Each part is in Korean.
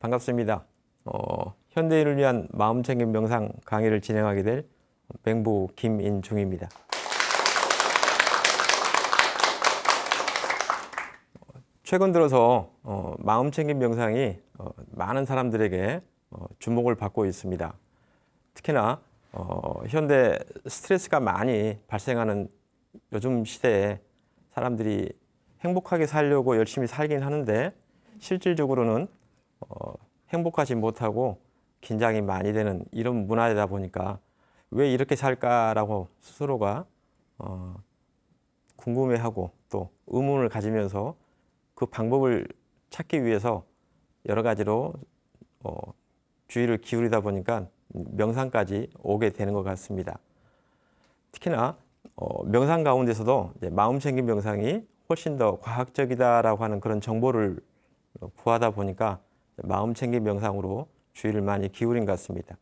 반갑습니다. 현대인을 위한 마음챙김 명상 강의를 진행하게 될 맹부 김인중입니다. 최근 들어서 마음챙김 명상이 많은 사람들에게 주목을 받고 있습니다. 특히나 현대 스트레스가 많이 발생하는 요즘 시대에 사람들이 행복하게 살려고 열심히 살긴 하는데 실질적으로는 행복하지 못하고 긴장이 많이 되는 이런 문화이다 보니까 왜 이렇게 살까라고 스스로가 궁금해하고 또 의문을 가지면서 그 방법을 찾기 위해서 여러 가지로 주의를 기울이다 보니까 명상까지 오게 되는 것 같습니다. 특히나 명상 가운데서도 이제 마음챙김 명상이 훨씬 더 과학적이다라고 하는 그런 정보를 구하다 보니까 마음챙김 명상으로 주의를 많이 기울인 것 같습니다.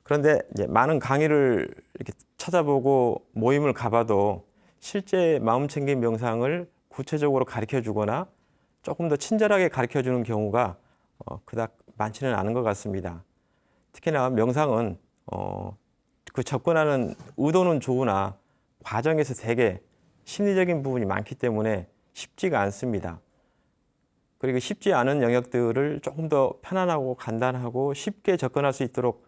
그런데 이제 많은 강의를 이렇게 찾아보고 모임을 가봐도 실제 마음챙김 명상을 구체적으로 가르쳐 주거나 조금 더 친절하게 가르쳐 주는 경우가 그닥 많지는 않은 것 같습니다. 특히나 명상은 그 접근하는 의도는 좋으나 과정에서 되게 심리적인 부분이 많기 때문에 쉽지가 않습니다. 그리고 쉽지 않은 영역들을 조금 더 편안하고 간단하고 쉽게 접근할 수 있도록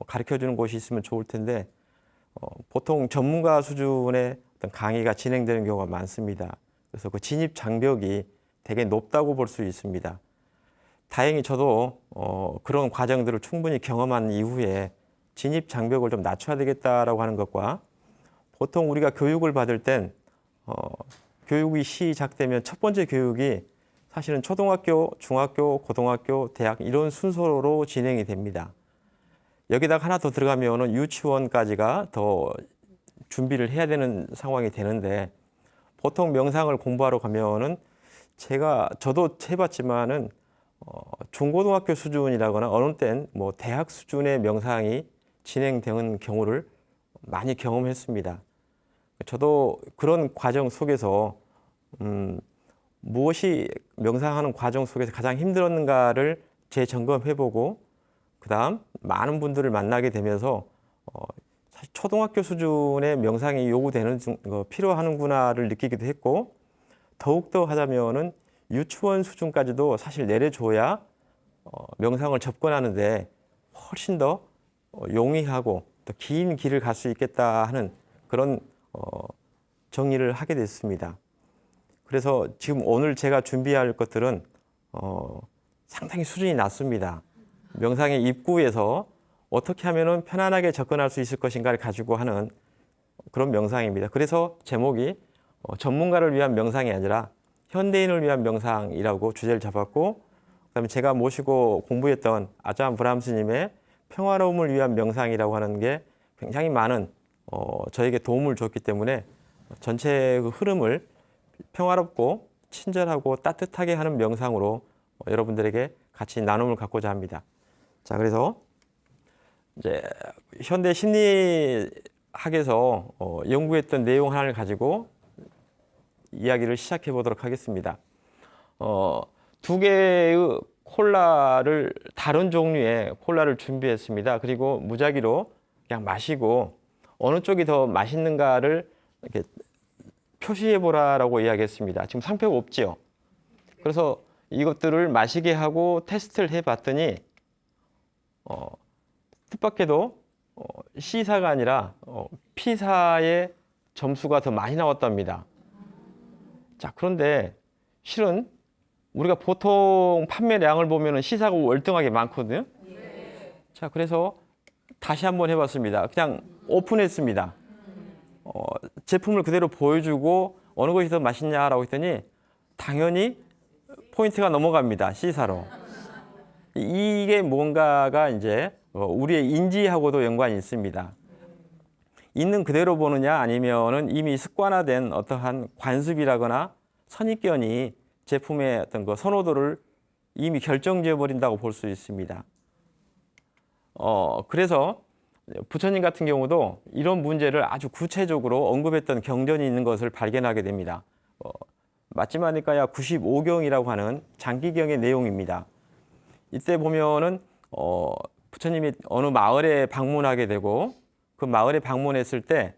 가르쳐주는 곳이 있으면 좋을 텐데 보통 전문가 수준의 어떤 강의가 진행되는 경우가 많습니다. 그래서 그 진입 장벽이 되게 높다고 볼 수 있습니다. 다행히 저도 그런 과정들을 충분히 경험한 이후에 진입 장벽을 좀 낮춰야 되겠다라고 하는 것과 보통 우리가 교육을 받을 땐 교육이 시작되면 첫 번째 교육이 사실은 초등학교, 중학교, 고등학교, 대학 이런 순서로 진행이 됩니다. 여기다가 하나 더 들어가면은 유치원까지가 더 준비를 해야 되는 상황이 되는데 보통 명상을 공부하러 가면은 저도 해봤지만은 중고등학교 수준이라거나 어느 땐 뭐 대학 수준의 명상이 진행되는 경우를 많이 경험했습니다. 저도 그런 과정 속에서 무엇이 명상하는 과정 속에서 가장 힘들었는가를 재점검해보고 그다음 많은 분들을 만나게 되면서 사실 초등학교 수준의 명상이 요구되는 필요하는구나를 느끼기도 했고 더욱더 하자면은 유치원 수준까지도 사실 내려줘야 명상을 접근하는데 훨씬 더 용이하고 더 긴 길을 갈 수 있겠다 하는 그런 정리를 하게 됐습니다. 그래서 지금 오늘 제가 준비할 것들은 상당히 수준이 낮습니다. 명상의 입구에서 어떻게 하면 편안하게 접근할 수 있을 것인가를 가지고 하는 그런 명상입니다. 그래서 제목이 전문가를 위한 명상이 아니라 현대인을 위한 명상이라고 주제를 잡았고 그다음에 제가 모시고 공부했던 아자한 브람스님의 평화로움을 위한 명상이라고 하는 게 굉장히 많은 저에게 도움을 줬기 때문에 전체 그 흐름을 평화롭고 친절하고 따뜻하게 하는 명상으로 여러분들에게 같이 나눔을 갖고자 합니다. 자, 그래서 이제 현대 심리학에서 연구했던 내용 하나를 가지고 이야기를 시작해 보도록 하겠습니다. 두 개의 다른 종류의 콜라를 준비했습니다. 그리고 무작위로 그냥 마시고 어느 쪽이 더 맛있는가를 이렇게 표시해 보라라고 이야기했습니다. 지금 상표가 없지요. 그래서 이것들을 마시게 하고 테스트를 해 봤더니 뜻밖에도 C사가 아니라 P사의 점수가 더 많이 나왔답니다. 자, 그런데 실은 우리가 보통 판매량을 보면 C사가 월등하게 많거든요. 자, 그래서 다시 한번 해봤습니다. 그냥 오픈했습니다. 제품을 그대로 보여주고 어느 것이 더 맛있냐라고 했더니 당연히 포인트가 넘어갑니다. C사로. 이게 뭔가가 이제 우리의 인지하고도 연관이 있습니다. 있는 그대로 보느냐 아니면은 이미 습관화된 어떠한 관습이라거나 선입견이 제품의 어떤 그 선호도를 이미 결정지어 버린다고 볼 수 있습니다. 그래서 부처님 같은 경우도 이런 문제를 아주 구체적으로 언급했던 경전이 있는 것을 발견하게 됩니다. 마찌마니까야 95경이라고 하는 장기경의 내용입니다. 이때 보면은 부처님이 어느 마을에 방문하게 되고 그 마을에 방문했을 때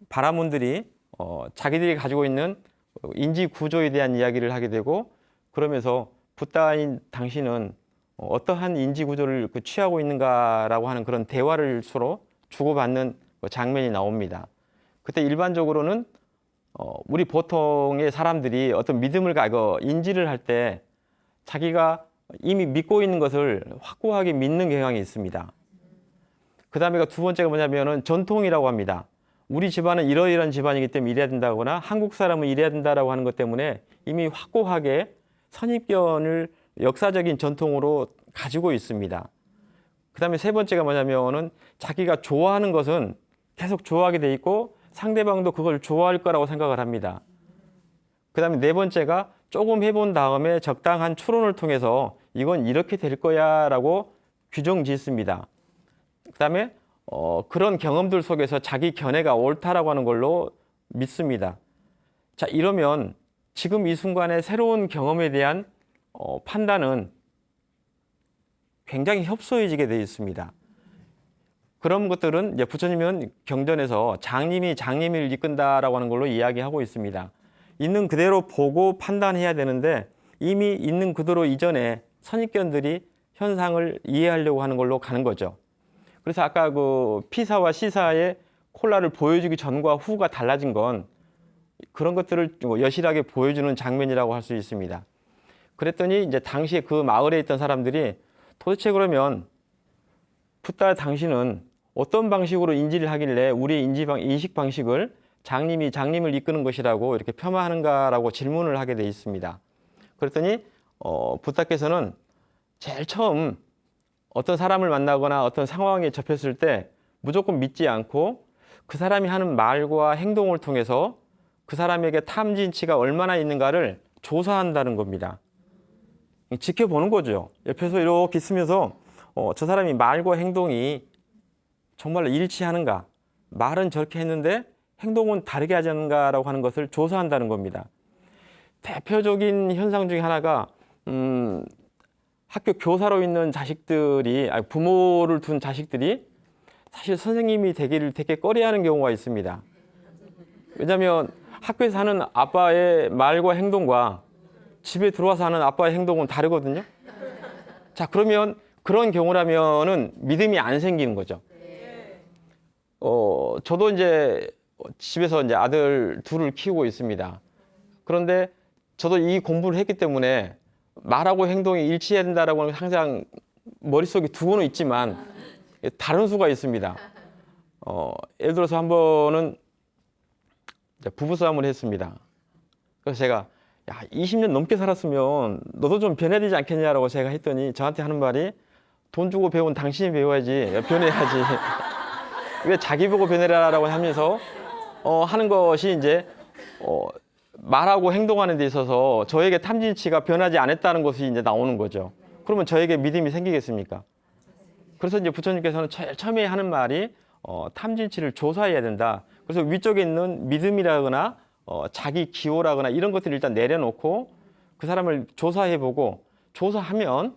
바라문들이 자기들이 가지고 있는 인지 구조에 대한 이야기를 하게 되고 그러면서 붓다인 당신은 어떠한 인지 구조를 취하고 있는가라고 하는 그런 대화를 서로 주고받는 장면이 나옵니다. 그때 일반적으로는 우리 보통의 사람들이 어떤 믿음을 인지를 할 때 자기가 이미 믿고 있는 것을 확고하게 믿는 경향이 있습니다. 그 다음에 두 번째가 뭐냐면은 전통이라고 합니다. 우리 집안은 이러이러한 집안이기 때문에 이래야 된다거나 한국 사람은 이래야 된다라고 하는 것 때문에 이미 확고하게 선입견을 역사적인 전통으로 가지고 있습니다. 그 다음에 세 번째가 뭐냐면은 자기가 좋아하는 것은 계속 좋아하게 돼 있고 상대방도 그걸 좋아할 거라고 생각을 합니다. 그 다음에 네 번째가 조금 해본 다음에 적당한 추론을 통해서 이건 이렇게 될 거야 라고 규정 짓습니다. 그 다음에 그런 경험들 속에서 자기 견해가 옳다라고 하는 걸로 믿습니다. 자, 이러면 지금 이 순간의 새로운 경험에 대한 판단은 굉장히 협소해지게 되어 있습니다. 그런 것들은 이제 부처님은 경전에서 장님이 장님을 이끈다라고 하는 걸로 이야기하고 있습니다. 있는 그대로 보고 판단해야 되는데 이미 있는 그대로 이전에 선입견들이 현상을 이해하려고 하는 걸로 가는 거죠. 그래서 아까 그 P사와 C사의 콜라를 보여주기 전과 후가 달라진 건 그런 것들을 여실하게 보여주는 장면이라고 할 수 있습니다. 그랬더니 이제 당시에 그 마을에 있던 사람들이 도대체 그러면 붓다 당신은 어떤 방식으로 인지를 하길래 우리의 인식 방식을 장님을 이끄는 것이라고 이렇게 폄하하는가라고 질문을 하게 돼 있습니다. 그랬더니 붓다께서는 제일 처음 어떤 사람을 만나거나 어떤 상황에 접했을 때 무조건 믿지 않고 그 사람이 하는 말과 행동을 통해서 그 사람에게 탐진치가 얼마나 있는가를 조사한다는 겁니다. 지켜보는 거죠. 옆에서 이렇게 있으면서 저 사람이 말과 행동이 정말로 일치하는가, 말은 저렇게 했는데 행동은 다르게 하지 않는가라고 하는 것을 조사한다는 겁니다. 대표적인 현상 중에 하나가 학교 교사로 있는 자식들이 부모를 둔 자식들이 사실 선생님이 되기를 되게 꺼려하는 경우가 있습니다. 왜냐하면 학교에서 하는 아빠의 말과 행동과 집에 들어와서 하는 아빠의 행동은 다르거든요. 자, 그러면 그런 경우라면은 믿음이 안 생기는 거죠. 저도 이제 집에서 이제 아들 둘을 키우고 있습니다. 그런데 저도 이 공부를 했기 때문에 말하고 행동이 일치해야 된다라고 하는 항상 머릿속에 두고는 있지만 다른 수가 있습니다. 예를 들어서 한 번은 부부싸움을 했습니다. 그래서 제가 20년 넘게 살았으면 너도 좀 변해야 되지 않겠냐라고 제가 했더니 저한테 하는 말이 돈 주고 배운 당신이 배워야지 변해야지 왜 자기 보고 변해라라고 하면서 하는 것이 이제 말하고 행동하는 데 있어서 저에게 탐진치가 변하지 않았다는 것이 이제 나오는 거죠. 그러면 저에게 믿음이 생기겠습니까? 그래서 이제 부처님께서는 처음에 하는 말이 탐진치를 조사해야 된다. 그래서 위쪽에 있는 믿음이라거나 자기 기호라거나 이런 것들을 일단 내려놓고 그 사람을 조사해보고 조사하면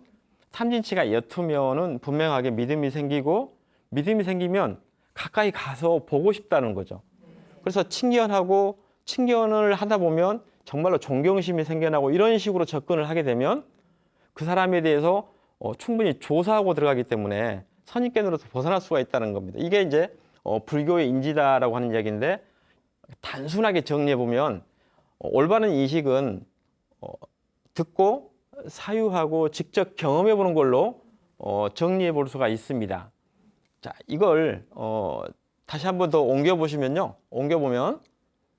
탐진치가 옅으면은 분명하게 믿음이 생기고 믿음이 생기면 가까이 가서 보고 싶다는 거죠. 그래서 친견을 하다 보면 정말로 존경심이 생겨나고 이런 식으로 접근을 하게 되면 그 사람에 대해서 충분히 조사하고 들어가기 때문에 선입견으로서 벗어날 수가 있다는 겁니다. 이게 이제 불교의 인지다라고 하는 이야기인데 단순하게 정리해 보면 올바른 인식은 듣고 사유하고 직접 경험해 보는 걸로 정리해 볼 수가 있습니다. 자, 이걸 다시 한번 더 옮겨 보시면요. 옮겨 보면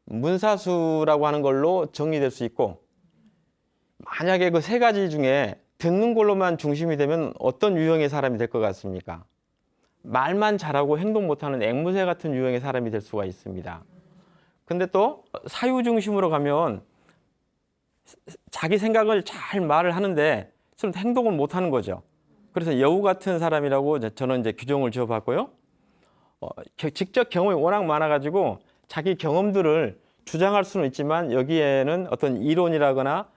문사수라고 하는 걸로 정리될 수 있고 만약에 그 세 가지 중에 듣는 걸로만 중심이 되면 어떤 유형의 사람이 될 것 같습니까? 말만 잘하고 행동 못하는 앵무새 같은 유형의 사람이 될 수가 있습니다. 근데 또 사유 중심으로 가면 자기 생각을 잘 말을 하는데 행동을 못하는 거죠. 그래서 여우 같은 사람이라고 저는 이제 규정을 지어봤고요. 직접 경험이 워낙 많아가지고 자기 경험들을 주장할 수는 있지만 여기에는 어떤 이론이라거나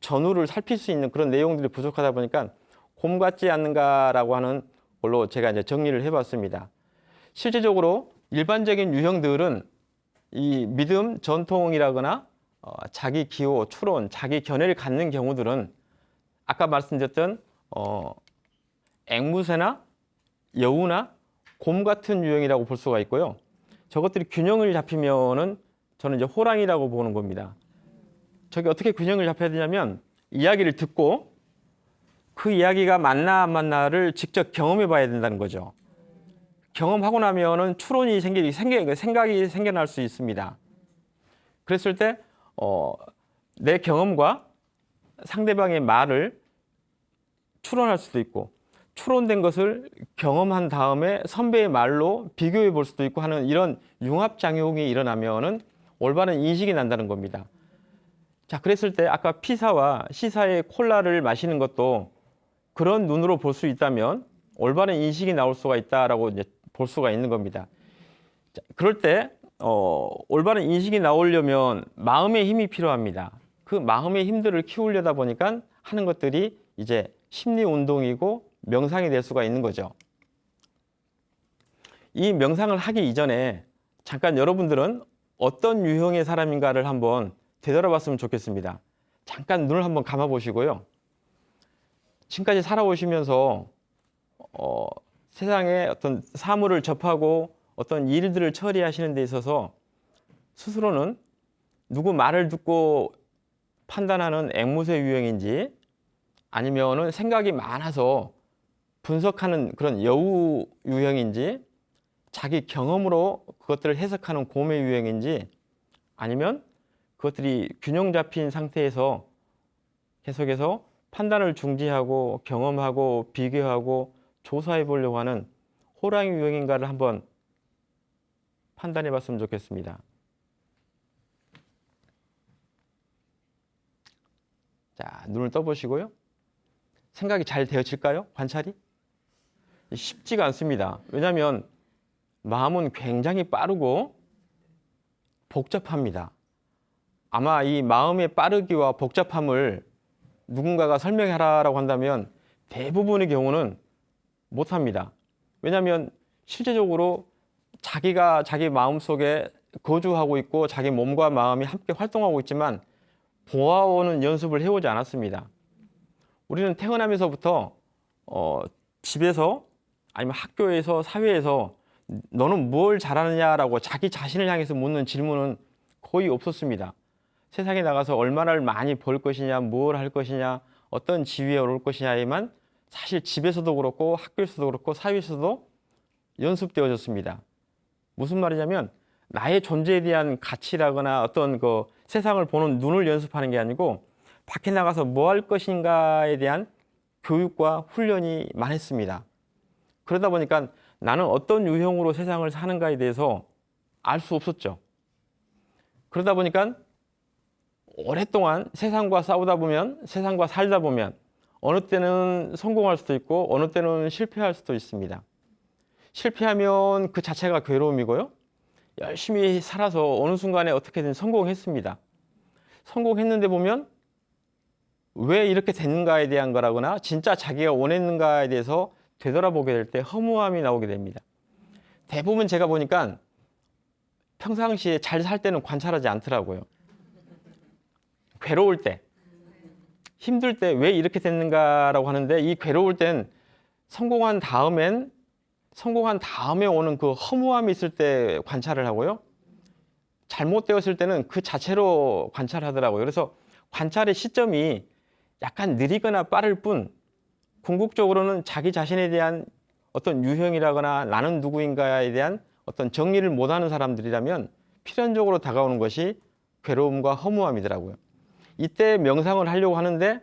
전후를 살필 수 있는 그런 내용들이 부족하다 보니까 곰 같지 않는가라고 하는 걸로 제가 이제 정리를 해봤습니다. 실제적으로 일반적인 유형들은 이 믿음, 전통이라거나 자기 기호, 추론, 자기 견해를 갖는 경우들은 아까 말씀드렸던 앵무새나 여우나 곰 같은 유형이라고 볼 수가 있고요. 저것들이 균형을 잡히면은 저는 이제 호랑이라고 보는 겁니다. 저게 어떻게 균형을 잡혀야 되냐면 이야기를 듣고 그 이야기가 맞나 안 맞나를 직접 경험해 봐야 된다는 거죠. 경험하고 나면은 추론이 생각이 생겨날 수 있습니다. 그랬을 때 내 경험과 상대방의 말을 추론할 수도 있고 추론된 것을 경험한 다음에 선배의 말로 비교해 볼 수도 있고 하는 이런 융합작용이 일어나면은 올바른 인식이 난다는 겁니다. 자, 그랬을 때 아까 피사와 시사의 콜라를 마시는 것도 그런 눈으로 볼 수 있다면 올바른 인식이 나올 수가 있다라고 이제 볼 수가 있는 겁니다. 자, 그럴 때 올바른 인식이 나오려면 마음의 힘이 필요합니다. 그 마음의 힘들을 키우려다 보니까 하는 것들이 이제 심리 운동이고 명상이 될 수가 있는 거죠. 이 명상을 하기 이전에 잠깐 여러분들은 어떤 유형의 사람인가를 한번 되돌아봤으면 좋겠습니다. 잠깐 눈을 한번 감아 보시고요. 지금까지 살아오시면서 세상에 어떤 사물을 접하고 어떤 일들을 처리하시는 데 있어서 스스로는 누구 말을 듣고 판단하는 앵무새 유형인지 아니면은 생각이 많아서 분석하는 그런 여우 유형인지 자기 경험으로 그것들을 해석하는 곰의 유형인지 아니면 그것들이 균형 잡힌 상태에서 계속해서 판단을 중지하고 경험하고 비교하고 조사해 보려고 하는 호랑이 유형인가를 한번 판단해 봤으면 좋겠습니다. 자, 눈을 떠보시고요. 생각이 잘 되어질까요? 관찰이? 쉽지가 않습니다. 왜냐하면 마음은 굉장히 빠르고 복잡합니다. 아마 이 마음의 빠르기와 복잡함을 누군가가 설명하라고 한다면 대부분의 경우는 못합니다. 왜냐하면 실제적으로 자기가 자기 마음속에 거주하고 있고 자기 몸과 마음이 함께 활동하고 있지만 보아오는 연습을 해오지 않았습니다. 우리는 태어나면서부터 집에서 아니면 학교에서 사회에서 너는 뭘 잘하느냐라고 자기 자신을 향해서 묻는 질문은 거의 없었습니다. 세상에 나가서 얼마나 많이 벌 것이냐, 뭘 할 것이냐, 어떤 지위에 오를 것이냐에만 사실 집에서도 그렇고 학교에서도 그렇고 사회에서도 연습되어졌습니다. 무슨 말이냐면 나의 존재에 대한 가치라거나 어떤 그 세상을 보는 눈을 연습하는 게 아니고 밖에 나가서 뭐 할 것인가에 대한 교육과 훈련이 많았습니다. 그러다 보니까 나는 어떤 유형으로 세상을 사는가에 대해서 알 수 없었죠. 그러다 보니까 오랫동안 세상과 싸우다 보면, 세상과 살다 보면 어느 때는 성공할 수도 있고 어느 때는 실패할 수도 있습니다. 실패하면 그 자체가 괴로움이고요. 열심히 살아서 어느 순간에 어떻게든 성공했습니다. 성공했는데 보면 왜 이렇게 됐는가에 대한 거라거나 진짜 자기가 원했는가에 대해서 되돌아보게 될 때 허무함이 나오게 됩니다. 대부분 제가 보니까 평상시에 잘 살 때는 관찰하지 않더라고요. 괴로울 때, 힘들 때 왜 이렇게 됐는가라고 하는데 이 괴로울 땐 성공한 다음에 오는 그 허무함이 있을 때 관찰을 하고요. 잘못되었을 때는 그 자체로 관찰하더라고요. 그래서 관찰의 시점이 약간 느리거나 빠를 뿐 궁극적으로는 자기 자신에 대한 어떤 유형이라거나 나는 누구인가에 대한 어떤 정리를 못하는 사람들이라면 필연적으로 다가오는 것이 괴로움과 허무함이더라고요. 이때 명상을 하려고 하는데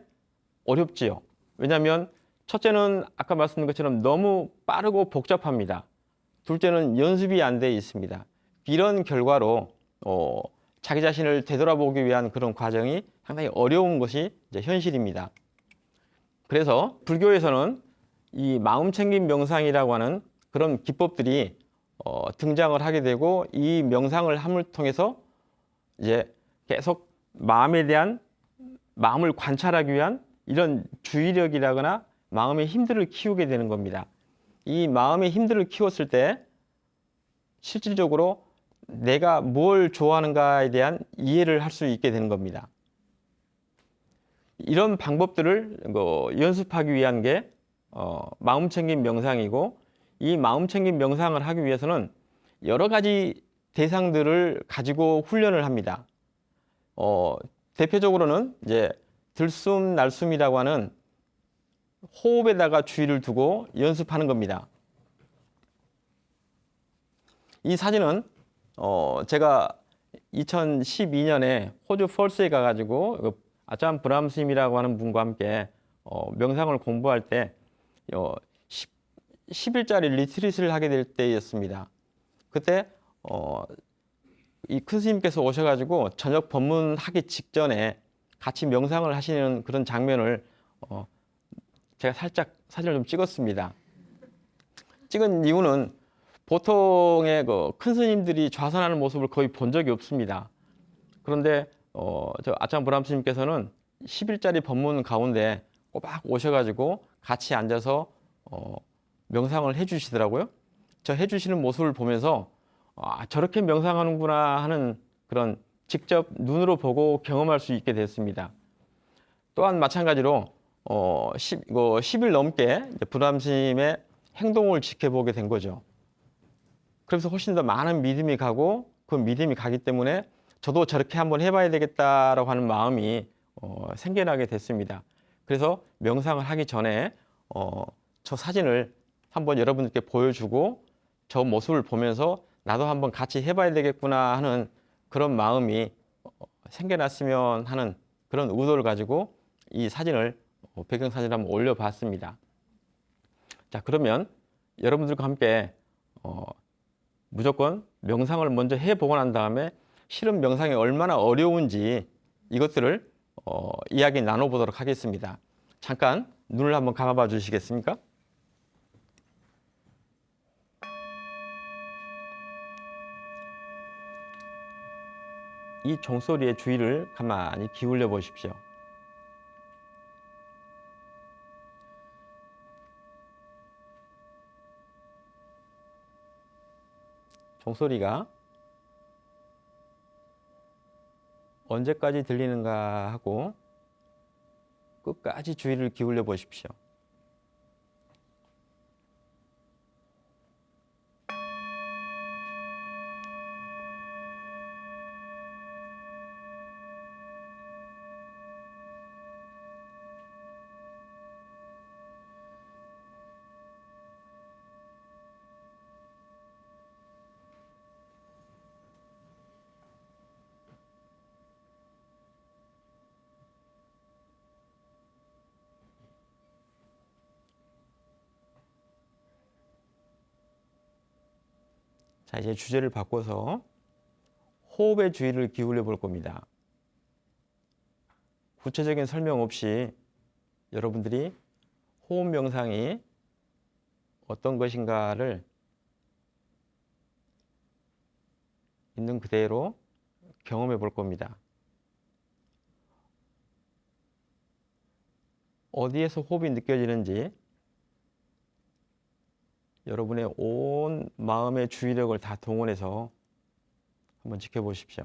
어렵지요. 왜냐하면 첫째는 아까 말씀드린 것처럼 너무 빠르고 복잡합니다. 둘째는 연습이 안 돼 있습니다. 이런 결과로 자기 자신을 되돌아보기 위한 그런 과정이 상당히 어려운 것이 이제 현실입니다. 그래서 불교에서는 이 마음챙김 명상이라고 하는 그런 기법들이 등장을 하게 되고 이 명상을 함을 통해서 이제 계속 마음에 대한 마음을 관찰하기 위한 이런 주의력이라거나 마음의 힘들을 키우게 되는 겁니다. 이 마음의 힘들을 키웠을 때 실질적으로 내가 뭘 좋아하는가에 대한 이해를 할 수 있게 되는 겁니다. 이런 방법들을 연습하기 위한 게 마음챙김 명상이고, 이 마음챙김 명상을 하기 위해서는 여러 가지 대상들을 가지고 훈련을 합니다. 대표적으로는 이제 들숨 날숨이라고 하는 호흡에다가 주의를 두고 연습하는 겁니다. 이 사진은 제가 2012년에 호주 펄스에 가가지고 아참 브람스님이라고 하는 분과 함께 명상을 공부할 때 10일짜리 리트릿을 하게 될 때였습니다. 그때 이 큰 스님께서 오셔가지고 저녁 법문하기 직전에 같이 명상을 하시는 그런 장면을 제가 살짝 사진을 좀 찍었습니다. 찍은 이유는 보통의 큰 스님들이 좌선하는 모습을 거의 본 적이 없습니다. 그런데 저 아참 브람 스님께서는 10일짜리 법문 가운데 꼬박 오셔가지고 같이 앉아서 명상을 해주시더라고요. 저 해주시는 모습을 보면서 저렇게 명상하는구나 하는 그런 직접 눈으로 보고 경험할 수 있게 됐습니다. 또한 마찬가지로 10일 넘게 브람 스님의 행동을 지켜보게 된 거죠. 그래서 훨씬 더 많은 믿음이 가고, 그 믿음이 가기 때문에 저도 저렇게 한번 해봐야 되겠다라고 하는 마음이 생겨나게 됐습니다. 그래서 명상을 하기 전에 저 사진을 한번 여러분들께 보여주고 저 모습을 보면서 나도 한번 같이 해봐야 되겠구나 하는 그런 마음이 생겨났으면 하는 그런 의도를 가지고 이 사진을 배경사진을 한번 올려봤습니다. 자, 그러면 여러분들과 함께 무조건 명상을 먼저 해보고 난 다음에 실은 명상이 얼마나 어려운지 이것들을 이야기 나눠보도록 하겠습니다. 잠깐 눈을 한번 감아봐 주시겠습니까? 이 종소리의 주의를 가만히 기울여 보십시오. 종소리가 언제까지 들리는가 하고 끝까지 주의를 기울여 보십시오. 자, 이제 주제를 바꿔서 호흡에 주의를 기울여 볼 겁니다. 구체적인 설명 없이 여러분들이 호흡 명상이 어떤 것인가를 있는 그대로 경험해 볼 겁니다. 어디에서 호흡이 느껴지는지 여러분의 온 마음의 주의력을 다 동원해서 한번 지켜보십시오.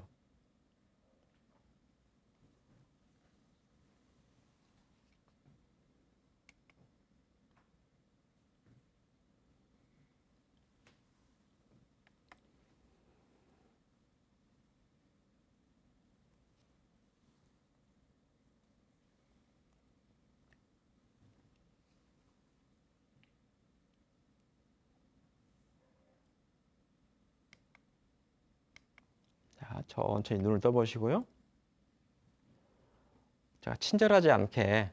자, 천천히 눈을 떠보시고요. 제가 친절하지 않게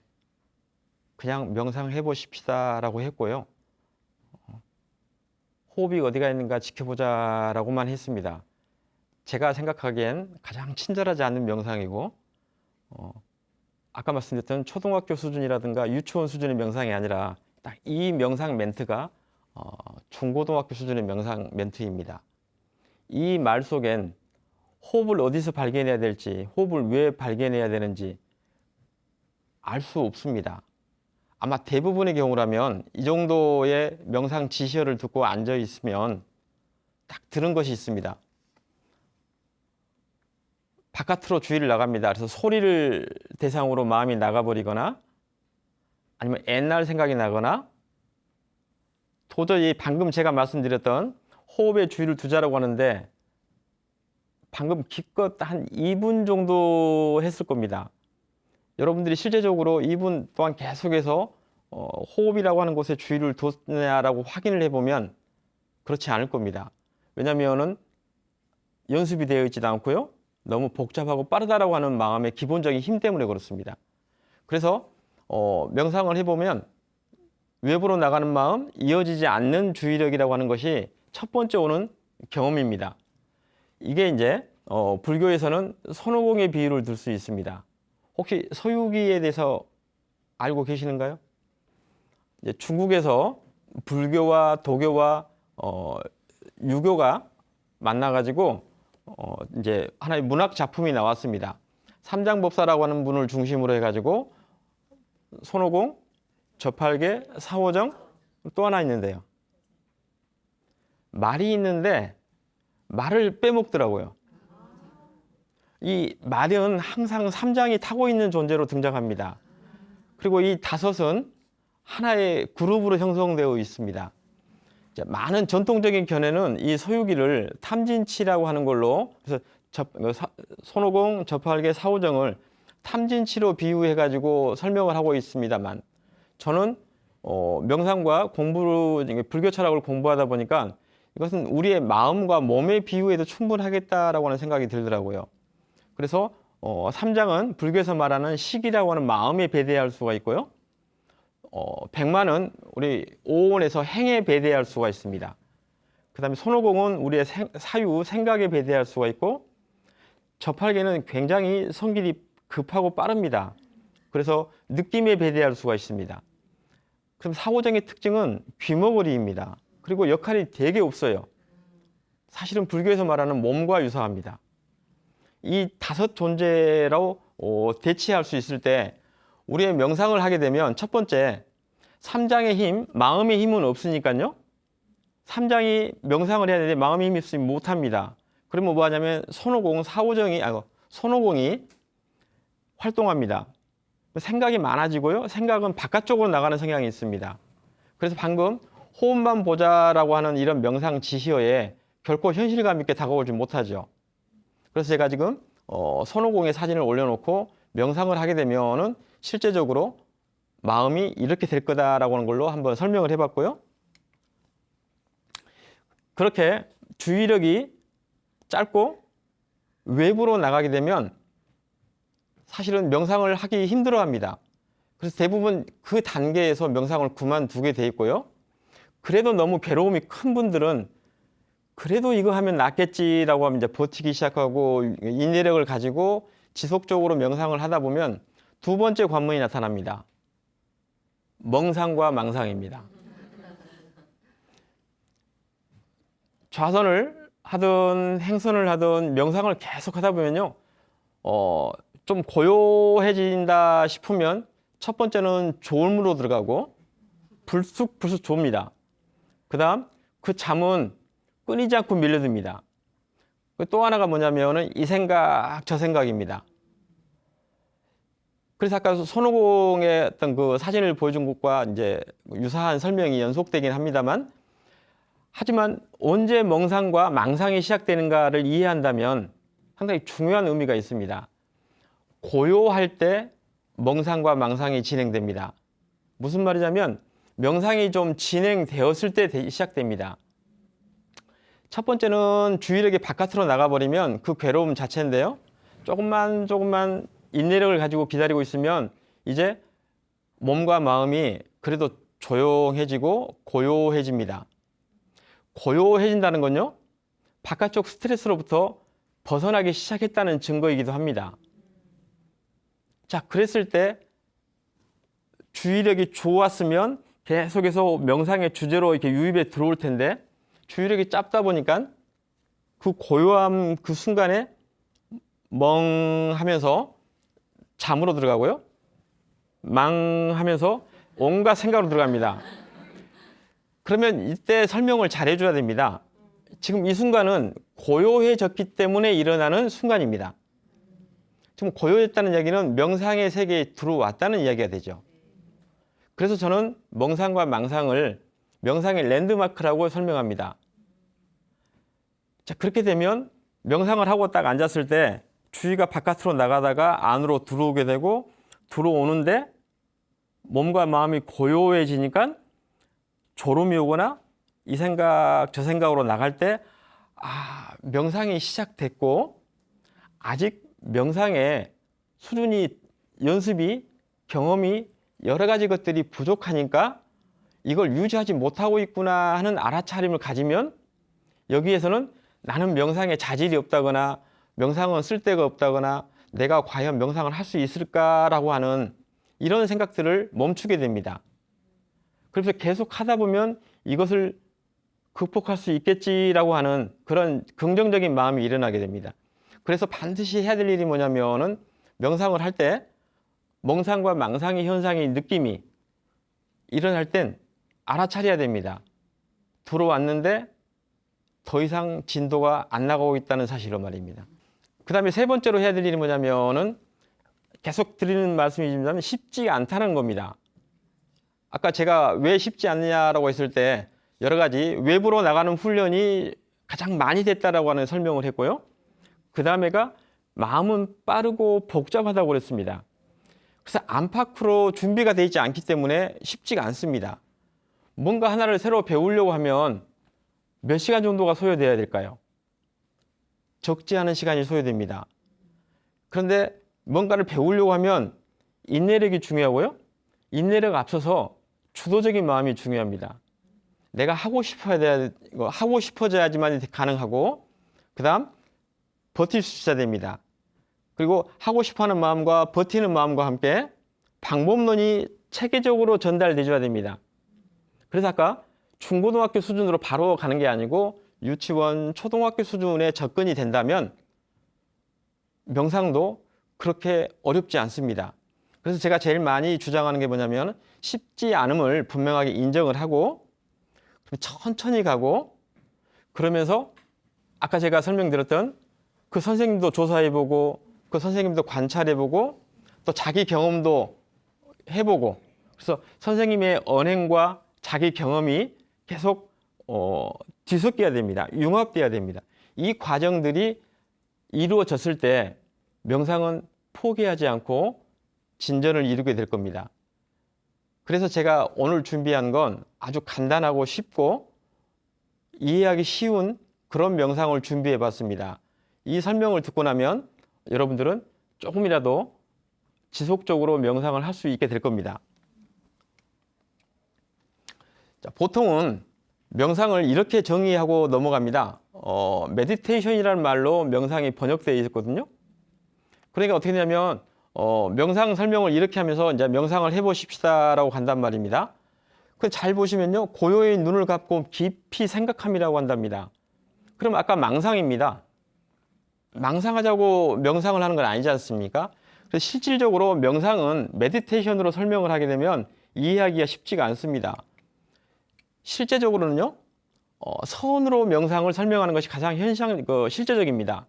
그냥 명상해 보십시다라고 했고요. 호흡이 어디가 있는가 지켜보자라고만 했습니다. 제가 생각하기엔 가장 친절하지 않는 명상이고, 아까 말씀드렸던 초등학교 수준이라든가 유치원 수준의 명상이 아니라 딱 이 명상 멘트가 중고등학교 수준의 명상 멘트입니다. 이 말 속엔 호흡을 어디서 발견해야 될지, 호흡을 왜 발견해야 되는지, 알 수 없습니다. 아마 대부분의 경우라면 이 정도의 명상 지시어를 듣고 앉아 있으면 딱 들은 것이 있습니다. 바깥으로 주의를 나갑니다. 그래서 소리를 대상으로 마음이 나가버리거나 아니면 옛날 생각이 나거나 도저히 방금 제가 말씀드렸던 호흡에 주의를 두자라고 하는데 방금 기껏 한 2분 정도 했을 겁니다. 여러분들이 실제적으로 2분 동안 계속해서 호흡이라고 하는 곳에 주의를 뒀냐라고 확인을 해보면 그렇지 않을 겁니다. 왜냐하면 연습이 되어 있지도 않고요. 너무 복잡하고 빠르다라고 하는 마음의 기본적인 힘 때문에 그렇습니다. 그래서 명상을 해보면 외부로 나가는 마음, 이어지지 않는 주의력이라고 하는 것이 첫 번째 오는 경험입니다. 이게 이제 불교에서는 손오공의 비유를 들 수 있습니다. 혹시 서유기에 대해서 알고 계시는가요? 이제 중국에서 불교와 도교와 유교가 만나가지고 이제 하나의 문학 작품이 나왔습니다. 삼장법사라고 하는 분을 중심으로 해가지고 손오공, 저팔계, 사오정 또 하나 있는데요. 말이 있는데 말을 빼먹더라고요. 이 말은 항상 삼장이 타고 있는 존재로 등장합니다. 그리고 이 다섯은 하나의 그룹으로 형성되어 있습니다. 많은 전통적인 견해는 이 서유기를 탐진치라고 하는 걸로 그래서 손오공, 저팔계, 사오정을 탐진치로 비유해가지고 설명을 하고 있습니다만 저는 명상과 공부를 불교 철학을 공부하다 보니까 이것은 우리의 마음과 몸의 비유에도 충분하겠다라고 하는 생각이 들더라고요. 그래서 삼장은 불교에서 말하는 식이라고 하는 마음에 배대할 수가 있고요. 백만은 우리 오온에서 행에 배대할 수가 있습니다. 그 다음에 손오공은 우리의 사유, 생각에 배대할 수가 있고 저팔계는 굉장히 성질이 급하고 빠릅니다. 그래서 느낌에 배대할 수가 있습니다. 그럼 사오정의 특징은 귀머거리입니다. 그리고 역할이 되게 없어요. 사실은 불교에서 말하는 몸과 유사합니다. 이 다섯 존재로 대치할 수 있을 때 우리의 명상을 하게 되면 첫 번째 삼장의 힘, 마음의 힘은 없으니까요. 삼장이 명상을 해야 되는데 마음의 힘이 없으면 못합니다. 그러면 뭐 하냐면 손오공이 활동합니다. 생각이 많아지고요. 생각은 바깥쪽으로 나가는 성향이 있습니다. 그래서 방금 호흡만 보자라고 하는 이런 명상 지시어에 결코 현실감 있게 다가오지 못하죠. 그래서 제가 지금 손오공의 사진을 올려놓고 명상을 하게 되면은 실제적으로 마음이 이렇게 될 거다라고 하는 걸로 한번 설명을 해봤고요. 그렇게 주의력이 짧고 외부로 나가게 되면 사실은 명상을 하기 힘들어합니다. 그래서 대부분 그 단계에서 명상을 그만두게 돼 있고요. 그래도 너무 괴로움이 큰 분들은 그래도 이거 하면 낫겠지라고 하면 이제 버티기 시작하고 인내력을 가지고 지속적으로 명상을 하다 보면 두 번째 관문이 나타납니다. 멍상과 망상입니다. 좌선을 하든 행선을 하든 명상을 계속 하다 보면요. 좀 고요해진다 싶으면 첫 번째는 졸음으로 들어가고 불쑥 졸립니다. 그 다음 그 잠은 끊이지 않고 밀려듭니다. 또 하나가 뭐냐면은 이 생각 저 생각입니다. 그래서 아까 손오공의 어떤 그 사진을 보여준 것과 이제 유사한 설명이 연속되긴 합니다만 하지만 언제 멍상과 망상이 시작되는가를 이해한다면 상당히 중요한 의미가 있습니다. 고요할 때 멍상과 망상이 진행됩니다. 무슨 말이냐면 명상이 좀 진행되었을 때 시작됩니다. 첫 번째는 주의력이 바깥으로 나가버리면 그 괴로움 자체인데요. 조금만 인내력을 가지고 기다리고 있으면 이제 몸과 마음이 그래도 조용해지고 고요해집니다. 고요해진다는 건요. 바깥쪽 스트레스로부터 벗어나기 시작했다는 증거이기도 합니다. 자, 그랬을 때 주의력이 좋았으면 계속해서 명상의 주제로 이렇게 유입에 들어올 텐데 주의력이 짧다 보니까 그 고요함 그 순간에 멍하면서 잠으로 들어가고요. 망하면서 온갖 생각으로 들어갑니다. 그러면 이때 설명을 잘 해줘야 됩니다. 지금 이 순간은 고요해졌기 때문에 일어나는 순간입니다. 지금 고요했다는 이야기는 명상의 세계에 들어왔다는 이야기가 되죠. 그래서 저는 명상과 망상을 명상의 랜드마크라고 설명합니다. 자, 그렇게 되면 명상을 하고 딱 앉았을 때 주의가 바깥으로 나가다가 안으로 들어오게 되고 들어오는데 몸과 마음이 고요해지니까 졸음이 오거나 이 생각 저 생각으로 나갈 때 명상이 시작됐고 아직 명상의 수준이 연습이 경험이 여러 가지 것들이 부족하니까 이걸 유지하지 못하고 있구나 하는 알아차림을 가지면 여기에서는 나는 명상에 자질이 없다거나 명상은 쓸데가 없다거나 내가 과연 명상을 할 수 있을까라고 하는 이런 생각들을 멈추게 됩니다. 그래서 계속 하다 보면 이것을 극복할 수 있겠지라고 하는 그런 긍정적인 마음이 일어나게 됩니다. 그래서 반드시 해야 될 일이 뭐냐면은 명상을 할 때 명상과 망상의 현상의 느낌이 일어날 땐 알아차려야 됩니다. 들어왔는데 더 이상 진도가 안 나가고 있다는 사실로 말입니다. 그 다음에 세 번째로 해야 될 일이 뭐냐면은 계속 드리는 말씀이지만 쉽지 않다는 겁니다. 아까 제가 왜 쉽지 않느냐라고 했을 때 여러 가지 외부로 나가는 훈련이 가장 많이 됐다라고 하는 설명을 했고요. 그 다음에가 마음은 빠르고 복잡하다고 그랬습니다. 그래서 안팎으로 준비가 되어 있지 않기 때문에 쉽지가 않습니다. 뭔가 하나를 새로 배우려고 하면 몇 시간 정도가 소요돼야 될까요? 적지 않은 시간이 소요됩니다. 그런데 뭔가를 배우려고 하면 인내력이 중요하고요. 인내력 앞서서 주도적인 마음이 중요합니다. 내가 하고 싶어져야지만 가능하고 그 다음 버틸 수 있어야 됩니다. 그리고 하고 싶어하는 마음과 버티는 마음과 함께 방법론이 체계적으로 전달되어야 됩니다. 그래서 아까 중고등학교 수준으로 바로 가는 게 아니고 유치원, 초등학교 수준에 접근이 된다면 명상도 그렇게 어렵지 않습니다. 그래서 제가 제일 많이 주장하는 게 뭐냐면 쉽지 않음을 분명하게 인정을 하고 천천히 가고 그러면서 아까 제가 설명드렸던 그 선생님도 조사해보고 그 선생님도 관찰해보고 또 자기 경험도 해보고 그래서 선생님의 언행과 자기 경험이 계속 뒤섞여야 됩니다. 융합돼야 됩니다. 이 과정들이 이루어졌을 때 명상은 포기하지 않고 진전을 이루게 될 겁니다. 그래서 제가 오늘 준비한 건 아주 간단하고 쉽고 이해하기 쉬운 그런 명상을 준비해 봤습니다. 이 설명을 듣고 나면 여러분들은 조금이라도 지속적으로 명상을 할 수 있게 될 겁니다. 자, 보통은 명상을 이렇게 정의하고 넘어갑니다. 메디테이션이라는 말로 명상이 번역되어 있거든요. 그러니까 어떻게 되냐면 명상 설명을 이렇게 하면서 이제 명상을 해보십시다라고 간단 말입니다. 그 잘 보시면요, 고요히 눈을 감고 깊이 생각함이라고 한답니다. 그럼 아까 망상입니다. 망상하자고 명상을 하는 건 아니지 않습니까? 그래서 실질적으로 명상은 메디테이션으로 설명을 하게 되면 이해하기가 쉽지가 않습니다. 실제적으로는요, 선으로 명상을 설명하는 것이 가장 실제적입니다.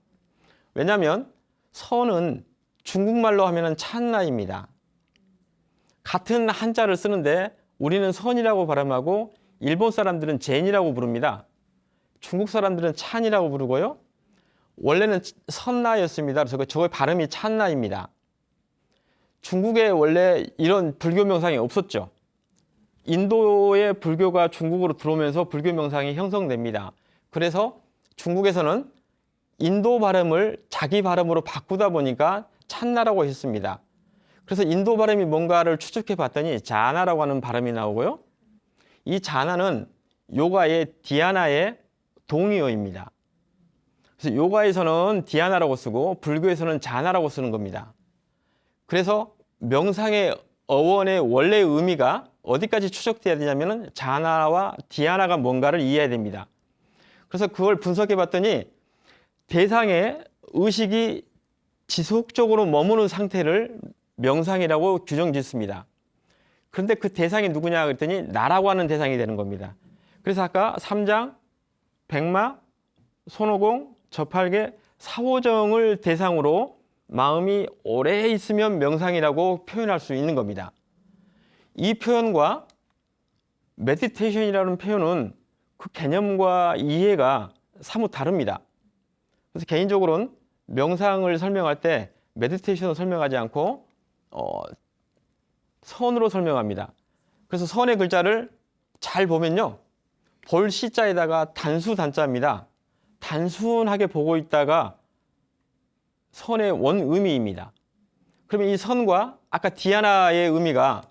왜냐하면 선은 중국말로 하면 찬나입니다. 같은 한자를 쓰는데 우리는 선이라고 발음하고 일본 사람들은 젠이라고 부릅니다. 중국 사람들은 찬이라고 부르고요. 원래는 선나였습니다. 그래서 저의 발음이 찬나입니다. 중국에 원래 이런 불교 명상이 없었죠. 인도의 불교가 중국으로 들어오면서 불교 명상이 형성됩니다. 그래서 중국에서는 인도 발음을 자기 발음으로 바꾸다 보니까 찬나라고 했습니다. 그래서 인도 발음이 뭔가를 추측해 봤더니 자나라고 하는 발음이 나오고요. 이 자나는 요가의 디아나의 동의어입니다. 그래서 요가에서는 디아나라고 쓰고 불교에서는 자나라고 쓰는 겁니다. 그래서 명상의 어원의 원래 의미가 어디까지 추적돼야 되냐면 자나와 디아나가 뭔가를 이해해야 됩니다. 그래서 그걸 분석해 봤더니 대상의 의식이 지속적으로 머무는 상태를 명상이라고 규정 짓습니다. 그런데 그 대상이 누구냐 그랬더니 나라고 하는 대상이 되는 겁니다. 그래서 아까 삼장, 백마, 손오공, 저팔계, 사오정을 대상으로 마음이 오래 있으면 명상이라고 표현할 수 있는 겁니다. 이 표현과 메디테이션이라는 표현은 그 개념과 이해가 사뭇 다릅니다. 그래서 개인적으로는 명상을 설명할 때 메디테이션을 설명하지 않고 선으로 설명합니다. 그래서 선의 글자를 잘 보면요, 볼 시자에다가 단수 단자입니다. 단순하게 보고 있다가 선의 원의미입니다. 그러면 이 선과 아까 디아나의 의미가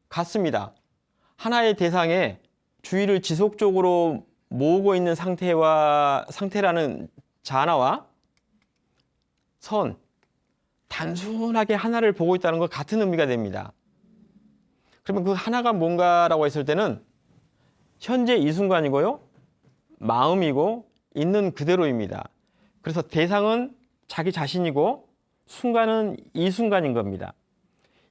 같습니다. 하나의 대상에 주의를 지속적으로 모으고 있는 상태라는 자나와 선, 단순하게 하나를 보고 있다는 것 같은 의미가 됩니다. 그러면 그 하나가 뭔가라고 했을 때는 현재 이 순간이고요, 마음이고 있는 그대로입니다. 그래서 대상은 자기 자신이고 순간은 이 순간인 겁니다.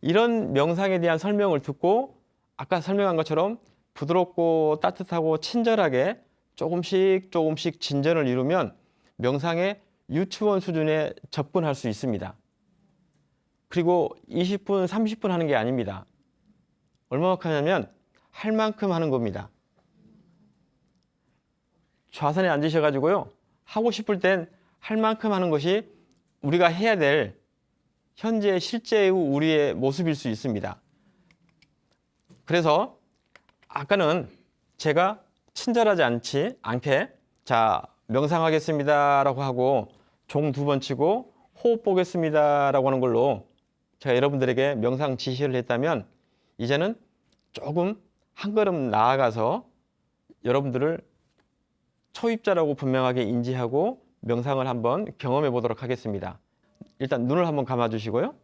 이런 명상에 대한 설명을 듣고 아까 설명한 것처럼 부드럽고 따뜻하고 친절하게 조금씩 진전을 이루면 명상의 유치원 수준에 접근할 수 있습니다. 그리고 20분, 30분 하는 게 아닙니다. 얼마만큼 하냐면 할 만큼 하는 겁니다. 좌선에 앉으셔가지고요, 하고 싶을 땐 할 만큼 하는 것이 우리가 해야 될 현재 실제의 우리의 모습일 수 있습니다. 그래서 아까는 제가 친절하지 않게 자, 명상하겠습니다 라고 하고 종 2번 치고 호흡 보겠습니다 라고 하는 걸로 제가 여러분들에게 명상 지시를 했다면, 이제는 조금 한 걸음 나아가서 여러분들을 초입자라고 분명하게 인지하고 명상을 한번 경험해 보도록 하겠습니다. 일단 눈을 한번 감아 주시고요.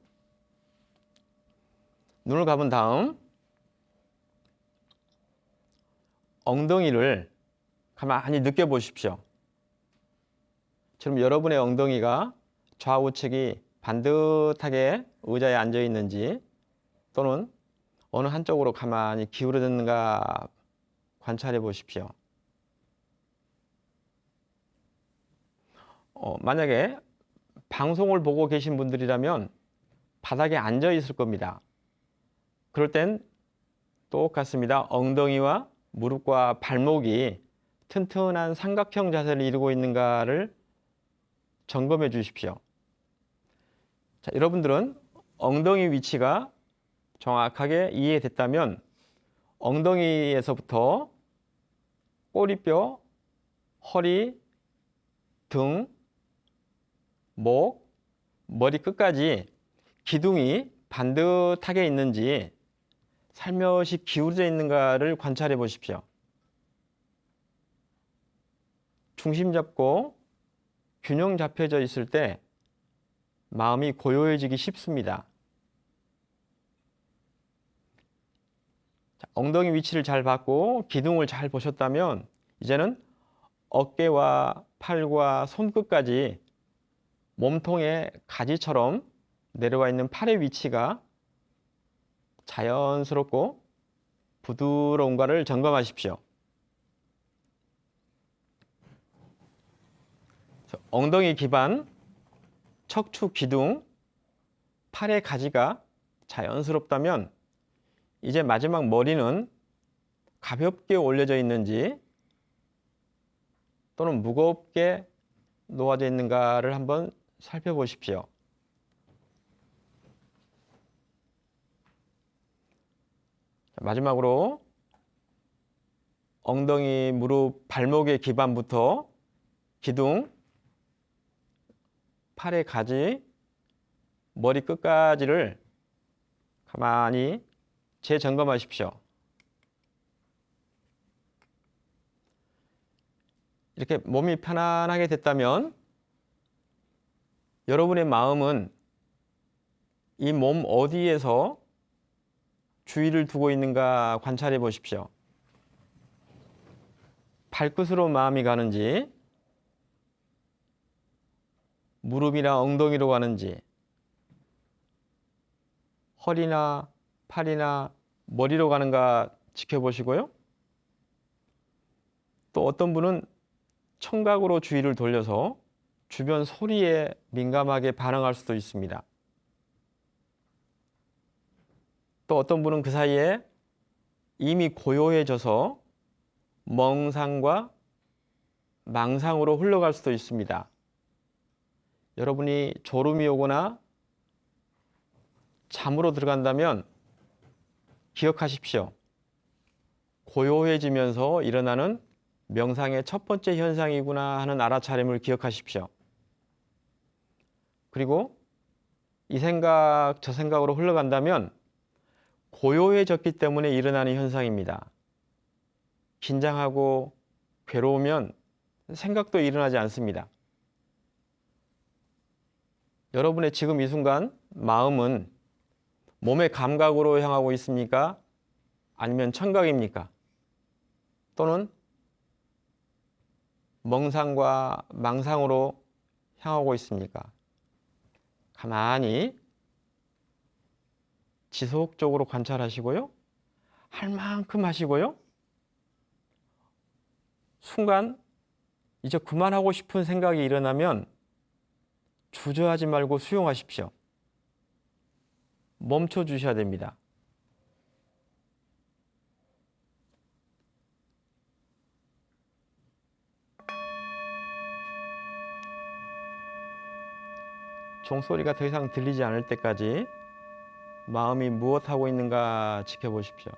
눈을 감은 다음 엉덩이를 가만히 느껴보십시오. 지금 여러분의 엉덩이가 좌우측이 반듯하게 의자에 앉아 있는지 또는 어느 한쪽으로 가만히 기울어졌는가 관찰해 보십시오. 만약에 방송을 보고 계신 분들이라면 바닥에 앉아 있을 겁니다. 그럴 땐 똑같습니다. 엉덩이와 무릎과 발목이 튼튼한 삼각형 자세를 이루고 있는가를 점검해 주십시오. 자, 여러분들은 엉덩이 위치가 정확하게 이해됐다면 엉덩이에서부터 꼬리뼈, 허리, 등, 목, 머리 끝까지 기둥이 반듯하게 있는지 살며시 기울어져 있는가를 관찰해 보십시오. 중심 잡고 균형 잡혀져 있을 때 마음이 고요해지기 쉽습니다. 자, 엉덩이 위치를 잘 봤고 기둥을 잘 보셨다면 이제는 어깨와 팔과 손끝까지 몸통의 가지처럼 내려와 있는 팔의 위치가 자연스럽고 부드러운가를 점검하십시오. 엉덩이 기반, 척추 기둥, 팔의 가지가 자연스럽다면 이제 마지막 머리는 가볍게 올려져 있는지 또는 무겁게 놓아져 있는가를 한번 살펴보십시오. 마지막으로 엉덩이, 무릎, 발목의 기반부터 기둥, 팔의 가지, 머리 끝까지를 가만히 재점검하십시오. 이렇게 몸이 편안하게 됐다면 여러분의 마음은 이 몸 어디에서 주의를 두고 있는가 관찰해 보십시오. 발끝으로 마음이 가는지, 무릎이나 엉덩이로 가는지, 허리나 팔이나 머리로 가는가 지켜보시고요. 또 어떤 분은 청각으로 주의를 돌려서 주변 소리에 민감하게 반응할 수도 있습니다. 또 어떤 분은 그 사이에 이미 고요해져서 멍상과 망상으로 흘러갈 수도 있습니다. 여러분이 졸음이 오거나 잠으로 들어간다면 기억하십시오. 고요해지면서 일어나는 명상의 첫 번째 현상이구나 하는 알아차림을 기억하십시오. 그리고 이 생각, 저 생각으로 흘러간다면 고요해졌기 때문에 일어나는 현상입니다. 긴장하고 괴로우면 생각도 일어나지 않습니다. 여러분의 지금 이 순간 마음은 몸의 감각으로 향하고 있습니까? 아니면 청각입니까? 또는 멍상과 망상으로 향하고 있습니까? 가만히 지속적으로 관찰하시고요. 할 만큼 하시고요. 순간 이제 그만하고 싶은 생각이 일어나면 주저하지 말고 수용하십시오. 멈춰 주셔야 됩니다. 종소리가 더 이상 들리지 않을 때까지 마음이 무엇하고 있는가 지켜보십시오.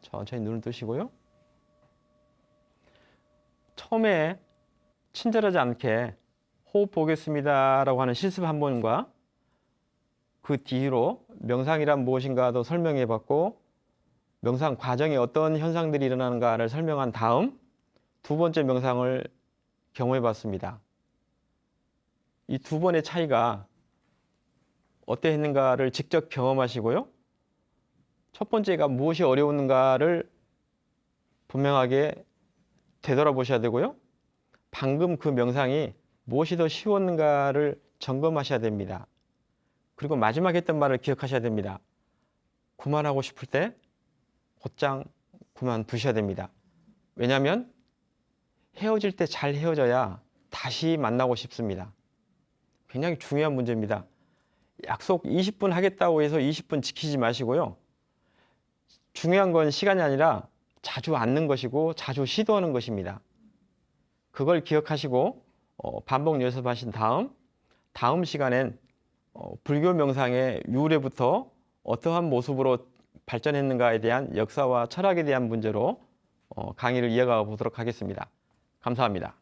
천천히 눈을 뜨시고요. 처음에 친절하지 않게 호흡 보겠습니다 라고 하는 실습 한 번과 그 뒤로 명상이란 무엇인가도 설명해 봤고 명상 과정에 어떤 현상들이 일어나는가를 설명한 다음 두 번째 명상을 경험해 봤습니다. 이 두 번의 차이가 어떠했는가를 직접 경험하시고요. 첫 번째가 무엇이 어려웠는가를 분명하게 되돌아보셔야 되고요. 방금 그 명상이 무엇이 더 쉬웠는가를 점검하셔야 됩니다. 그리고 마지막에 했던 말을 기억하셔야 됩니다. 그만하고 싶을 때 곧장 그만두셔야 됩니다. 왜냐하면 헤어질 때 잘 헤어져야 다시 만나고 싶습니다. 굉장히 중요한 문제입니다. 약속 20분 하겠다고 해서 20분 지키지 마시고요. 중요한 건 시간이 아니라 자주 앉는 것이고 자주 시도하는 것입니다. 그걸 기억하시고 반복 연습하신 다음 시간엔 불교 명상의 유래부터 어떠한 모습으로 발전했는가에 대한 역사와 철학에 대한 문제로 강의를 이어가 보도록 하겠습니다. 감사합니다.